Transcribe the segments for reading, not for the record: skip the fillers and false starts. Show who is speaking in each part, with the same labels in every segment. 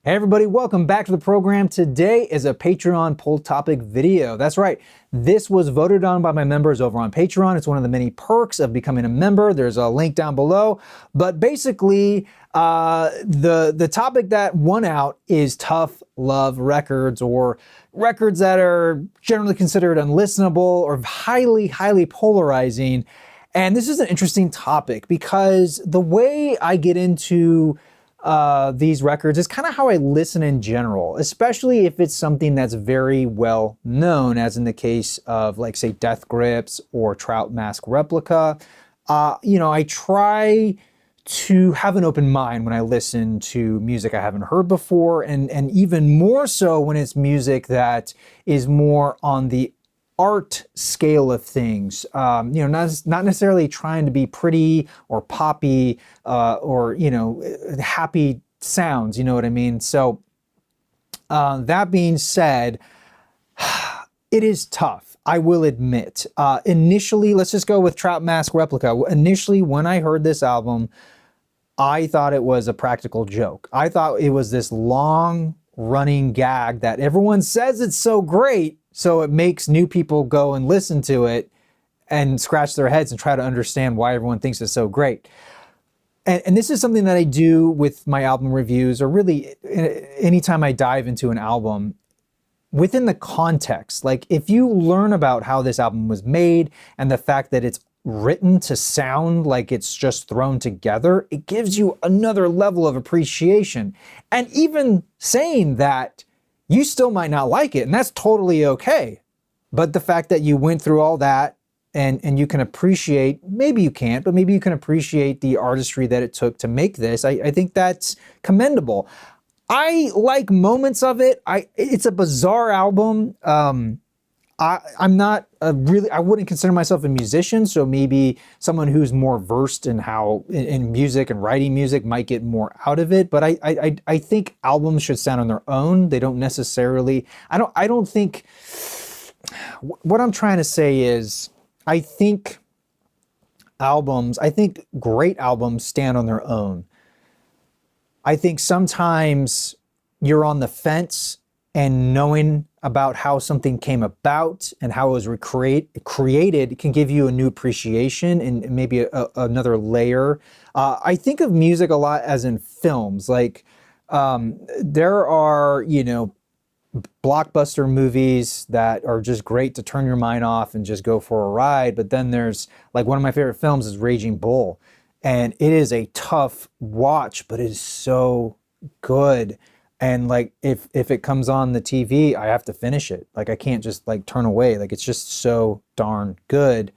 Speaker 1: Hey everybody, welcome back to the program. Today is a Patreon poll topic video. That's right. This was voted on by my members over on Patreon. It's one of the many perks of becoming a member. There's a link down below. But basically, the topic that won out is tough love records, or records that are generally considered unlistenable or highly polarizing. And this is an interesting topic because the way I get into these records is kind of how I listen in general, especially if it's something that's very well known, as in the case of, like, say, Death Grips or Trout Replica. I try to have an open mind when I listen to music I haven't heard before, and even more so when it's music that is more on the art scale of things, not necessarily trying to be pretty or poppy or happy sounds, you know what I mean? So that being said, it is tough, I will admit. Initially, let's just go with Trout Replica. Initially, when I heard this album, I thought it was a practical joke. I thought it was this long running gag that everyone says it's so great, so it makes new people go and listen to it and scratch their heads and try to understand why everyone thinks it's so great. And this is something that I do with my album reviews, or really anytime I dive into an album, within the context. Like, if you learn about how this album was made and the fact that it's written to sound like it's just thrown together, it gives you another level of appreciation. And even saying that, you still might not like it, and that's totally okay. But the fact that you went through all that and you can appreciate, maybe you can't, but maybe you can appreciate the artistry that it took to make this, I think that's commendable. I like moments of it. It's a bizarre album. I'm not I wouldn't consider myself a musician, so maybe someone who's more versed in in music and writing music might get more out of it. But I think albums should sound on their own. They don't necessarily, I don't think, what I'm trying to say is, I think great albums stand on their own. I think sometimes you're on the fence, and knowing about how something came about and how it was created can give you a new appreciation and maybe another layer. I think of music a lot as in films. Like, there are, blockbuster movies that are just great to turn your mind off and just go for a ride. But then there's, like, one of my favorite films is Raging Bull. And it is a tough watch, but it is so good. And, like, if it comes on the TV, I have to finish it. Like, I can't just, like, turn away. Like, it's just so darn good.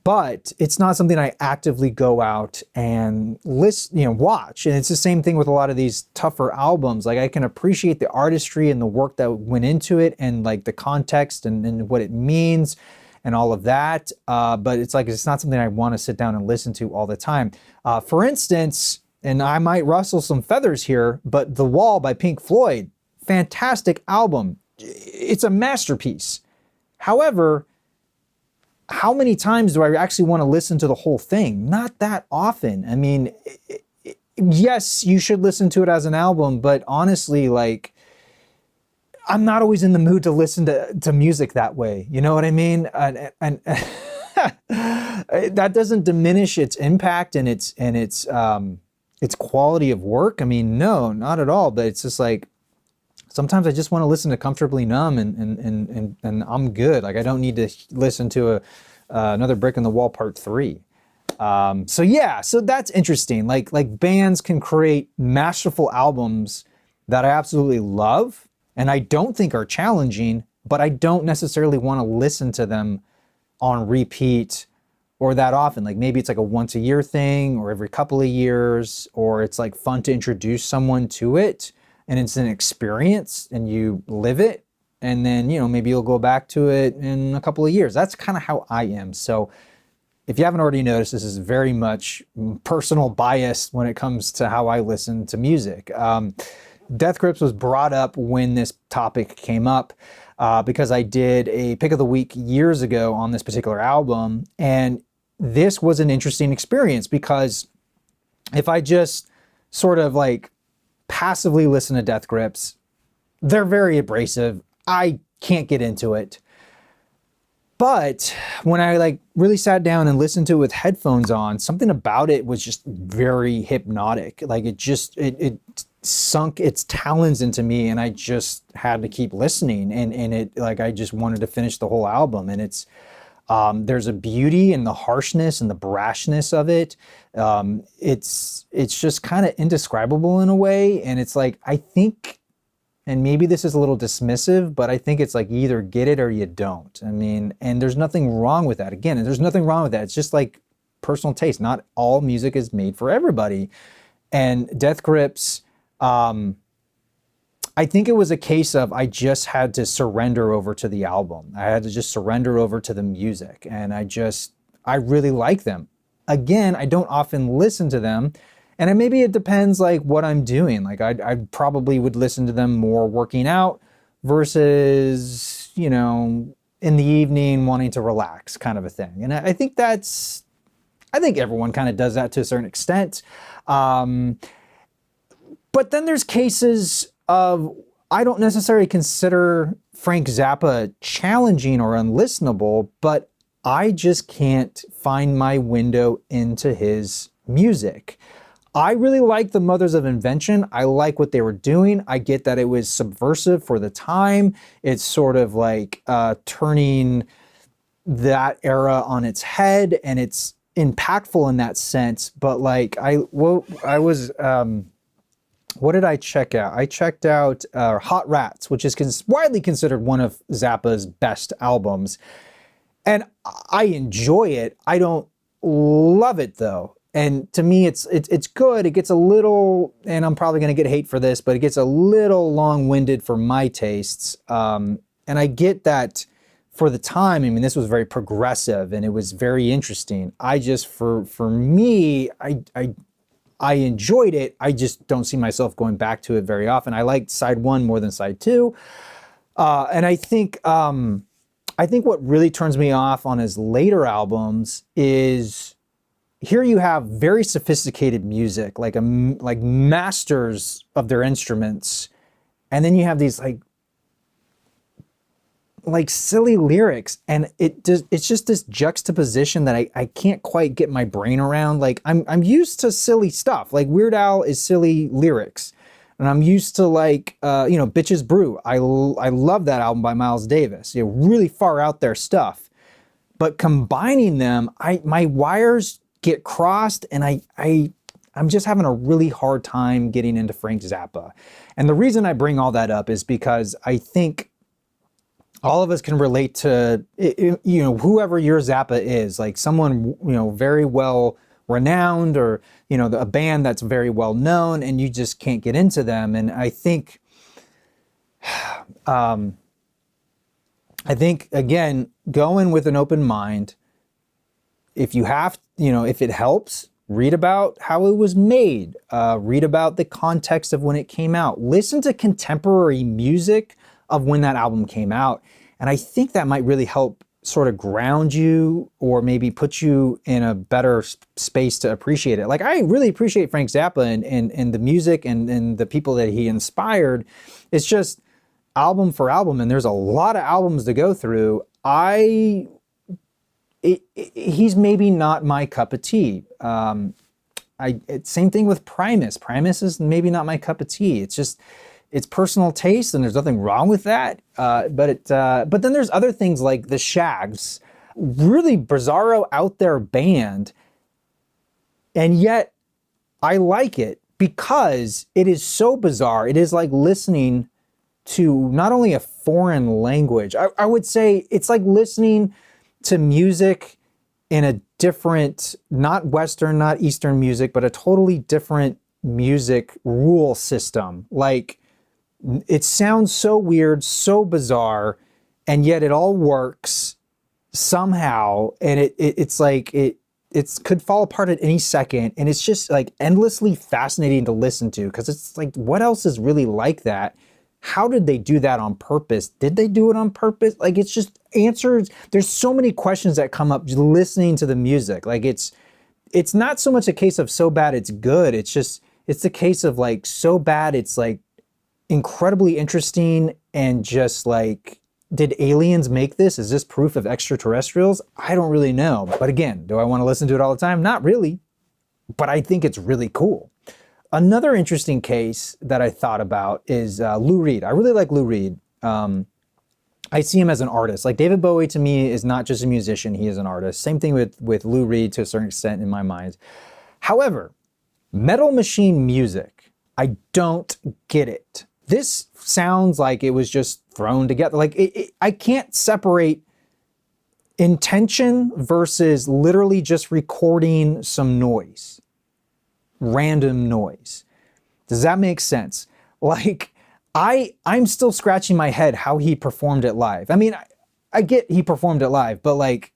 Speaker 1: But it's not something I actively go out and watch. And it's the same thing with a lot of these tougher albums. Like, I can appreciate the artistry and the work that went into it, and, like, the context and what it means and all of that. But it's not something I want to sit down and listen to all the time. For instance, and I might rustle some feathers here, but The Wall by Pink Floyd, fantastic album. It's a masterpiece. However, how many times do I actually want to listen to the whole thing? Not that often. I mean, yes, you should listen to it as an album, but honestly, like, I'm not always in the mood to listen to music that way. You know what I mean? And that doesn't diminish its impact and its quality of work. I mean, no, not at all. But it's just like, sometimes I just want to listen to Comfortably Numb and I'm good. Like, I don't need to listen to another Brick in the Wall Part 3. So that's interesting. Like bands can create masterful albums that I absolutely love and I don't think are challenging, but I don't necessarily want to listen to them on repeat or that often. Like, maybe it's like a once a year thing or every couple of years, or it's like fun to introduce someone to it and it's an experience and you live it, and then, maybe you'll go back to it in a couple of years. That's kind of how I am. So if you haven't already noticed, this is very much personal bias when it comes to how I listen to music. Death Grips was brought up when this topic came up because I did a pick of the week years ago on this particular album, and this was an interesting experience because if I just sort of like passively listen to Death Grips. They're very abrasive. I can't get into it. But when I like really sat down and listened to it with headphones on, something about it was just very hypnotic. Like it sunk its talons into me, and I just had to keep listening. And it, like, I just wanted to finish the whole album. And it's, there's a beauty in the harshness and the brashness of it. It's just kind of indescribable in a way. And it's like, I think, and maybe this is a little dismissive, but I think it's like, you either get it or you don't. I mean, and there's nothing wrong with that. Again, there's nothing wrong with that. It's just like personal taste. Not all music is made for everybody. And Death Grips, I think it was a case of, I just had to surrender over to the album. I had to just surrender over to the music. And I really like them. Again, I don't often listen to them. And maybe it depends like what I'm doing. Like I probably would listen to them more working out versus, you know, in the evening wanting to relax, kind of a thing. And I think everyone kind of does that to a certain extent. But then there's cases of, I don't necessarily consider Frank Zappa challenging or unlistenable, but I just can't find my window into his music. I really like the Mothers of Invention. I like what they were doing. I get that it was subversive for the time. It's sort of like turning that era on its head, and it's impactful in that sense. But like, what did I check out? I checked out Hot Rats, which is widely considered one of Zappa's best albums. And I enjoy it. I don't love it though. And to me, it's good. It gets a little, and I'm probably going to get hate for this, but it gets a little long-winded for my tastes. And I get that for the time. I mean, this was very progressive and it was very interesting. I just, for me, I enjoyed it. I just don't see myself going back to it very often. I liked side one more than side two. And I think what really turns me off on his later albums is, here you have very sophisticated music, like masters of their instruments, and then you have these like silly lyrics, and it's just this juxtaposition that I can't quite get my brain around. Like I'm used to silly stuff, like Weird Al is silly lyrics, and I'm used to like Bitches Brew. I love that album by Miles Davis. Really far out there stuff, but combining them, my wires get crossed, and I'm just having a really hard time getting into Frank Zappa. And the reason I bring all that up is because I think all of us can relate to, whoever your Zappa is, like someone, very well renowned, or, a band that's very well known, and you just can't get into them. And I think, again, go in with an open mind. If you have, if it helps, read about how it was made, read about the context of when it came out, listen to contemporary music of when that album came out. And I think that might really help sort of ground you, or maybe put you in a better space to appreciate it. Like, I really appreciate Frank Zappa and the music and the people that he inspired. It's just album for album, and there's a lot of albums to go through. He's maybe not my cup of tea. Same thing with Primus. Primus is maybe not my cup of tea. It's personal taste, and there's nothing wrong with that. But then there's other things like the Shaggs, really bizarro out there band, and yet I like it because it is so bizarre. It is like listening to not only a foreign language. I would say it's like listening to music in a different, not Western, not Eastern music, but a totally different music rule system. Like, it sounds so weird, so bizarre, and yet it all works somehow. And it's like, it could fall apart at any second. And it's just like endlessly fascinating to listen to, because it's like, what else is really like that? How did they do that on purpose? Did they do it on purpose? Like, it's just answers. There's so many questions that come up just listening to the music. Like, it's not so much a case of so bad it's good. It's just, it's the case of like so bad it's like incredibly interesting and just like, did aliens make this? Is this proof of extraterrestrials? I don't really know. But again, do I want to listen to it all the time? Not really. But I think it's really cool. Another interesting case that I thought about is Lou Reed. I really like Lou Reed. I see him as an artist. Like David Bowie to me is not just a musician, he is an artist. Same thing with Lou Reed to a certain extent in my mind. However, Metal Machine music, I don't get it. This sounds like it was just thrown together. Like I can't separate intention versus literally just recording some noise, random noise. Does that make sense? Like I'm still scratching my head how he performed it live. I mean, I get he performed it live, but like,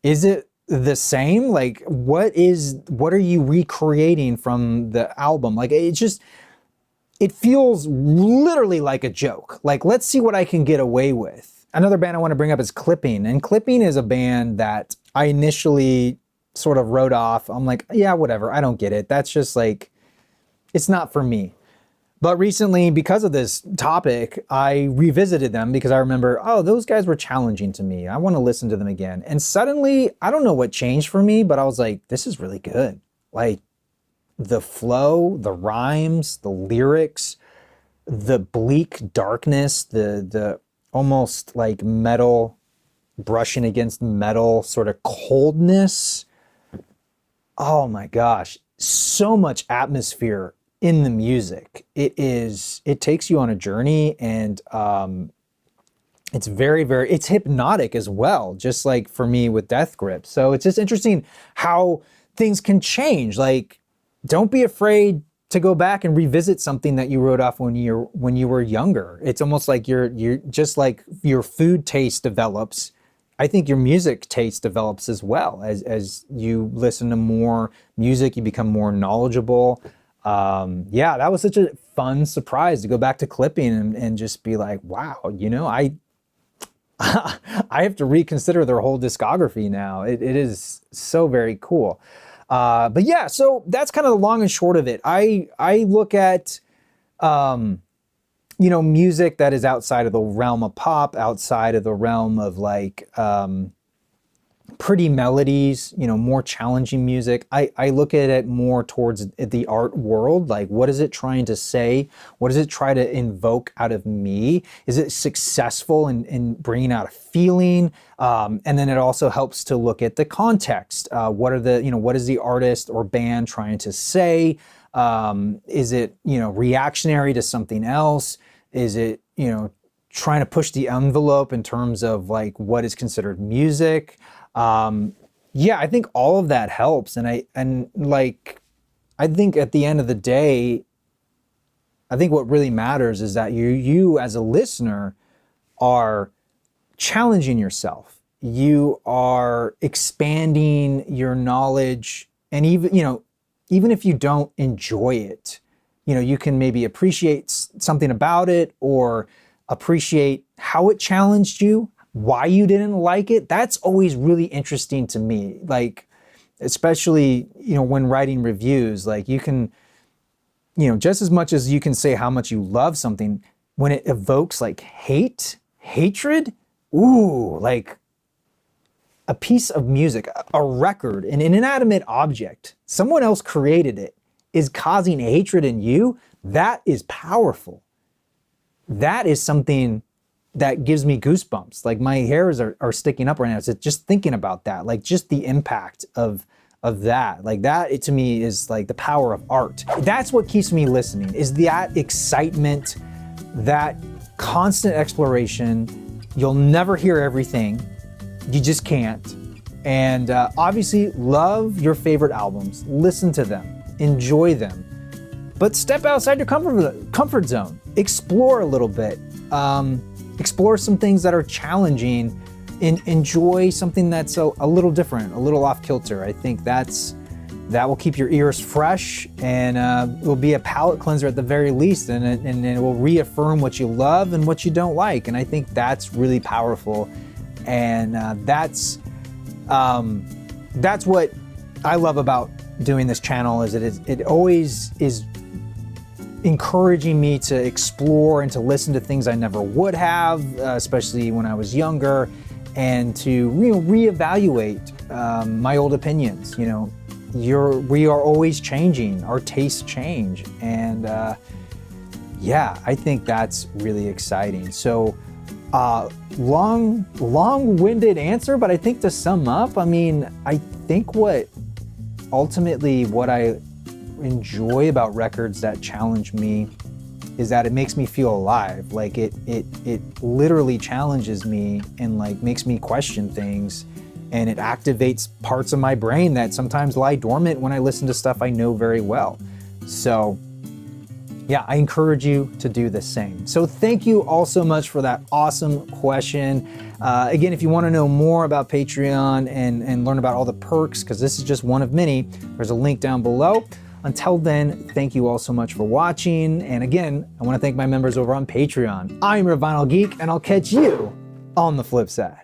Speaker 1: is it the same? Like, what are you recreating from the album? Like, it feels literally like a joke. Like, let's see what I can get away with. Another band I want to bring up is Clipping. And Clipping is a band that I initially sort of wrote off. I'm like, yeah, whatever. I don't get it. That's just like, it's not for me. But recently, because of this topic, I revisited them because I remember, oh, those guys were challenging to me. I want to listen to them again. And suddenly, I don't know what changed for me, but I was like, this is really good. Like the flow, the rhymes, the lyrics, the bleak darkness, the almost like metal brushing against metal sort of coldness. Oh my gosh, so much atmosphere in the music. It takes you on a journey, and it's it's hypnotic as well, just like for me with Death Grip. So it's just interesting how things can change. Like, don't be afraid to go back and revisit something that you wrote off when you were younger. It's almost like you're just like your food taste develops. I think your music taste develops as well. As you listen to more music, you become more knowledgeable. Yeah, that was such a fun surprise to go back to Clipping and just be like, wow, you know, I have to reconsider their whole discography now. It is so very cool. But yeah, so that's kind of the long and short of it. I look at, you know, music that is outside of the realm of pop, outside of the realm of like, pretty melodies, you know, more challenging music. I look at it more towards the art world. Like, what is it trying to say? What does it try to invoke out of me? Is it successful in bringing out a feeling? And then it also helps to look at the context. What is the artist or band trying to say? Is it, you know, reactionary to something else? Is it, you know, trying to push the envelope in terms of like what is considered music? Yeah, I think all of that helps. And I think at the end of the day, I think what really matters is that you as a listener are challenging yourself. You are expanding your knowledge, and even if you don't enjoy it, you know, you can maybe appreciate something about it or appreciate how it challenged you, why you didn't like it. That's always really interesting to me. Like, especially, you know, when writing reviews, like you can, you know, just as much as you can say how much you love something, when it evokes like hatred, ooh, like a piece of music, a record, an inanimate object, someone else created it, is causing hatred in you, that is powerful. That is something that gives me goosebumps. Like my hairs are sticking up right now. So just thinking about that, like just the impact of that, like that, it to me is like the power of art. That's what keeps me listening, is that excitement, that constant exploration. You'll never hear everything. You just can't. And obviously love your favorite albums, listen to them, enjoy them, but step outside your comfort zone, explore a little bit. Explore some things that are challenging, and enjoy something that's a little different, a little off kilter. I think that will keep your ears fresh, and it will be a palate cleanser at the very least, and it will reaffirm what you love and what you don't like. And I think that's really powerful, and that's what I love about doing this channel, is it always is encouraging me to explore and to listen to things I never would have, especially when I was younger, and to reevaluate my old opinions. You know, we are always changing, our tastes change, and yeah, I think that's really exciting. So long-winded answer, but I think to sum up, I mean, I think what I enjoy about records that challenge me is that it makes me feel alive. Like it literally challenges me and like makes me question things, and it activates parts of my brain that sometimes lie dormant when I listen to stuff I know very well. So yeah, I encourage you to do the same. So thank you all so much for that awesome question. Again, if you want to know more about Patreon and learn about all the perks, because this is just one of many, there's a link down below. Until then, thank you all so much for watching. And again, I want to thank my members over on Patreon. I'm your Vinyl Geek, and I'll catch you on the flip side.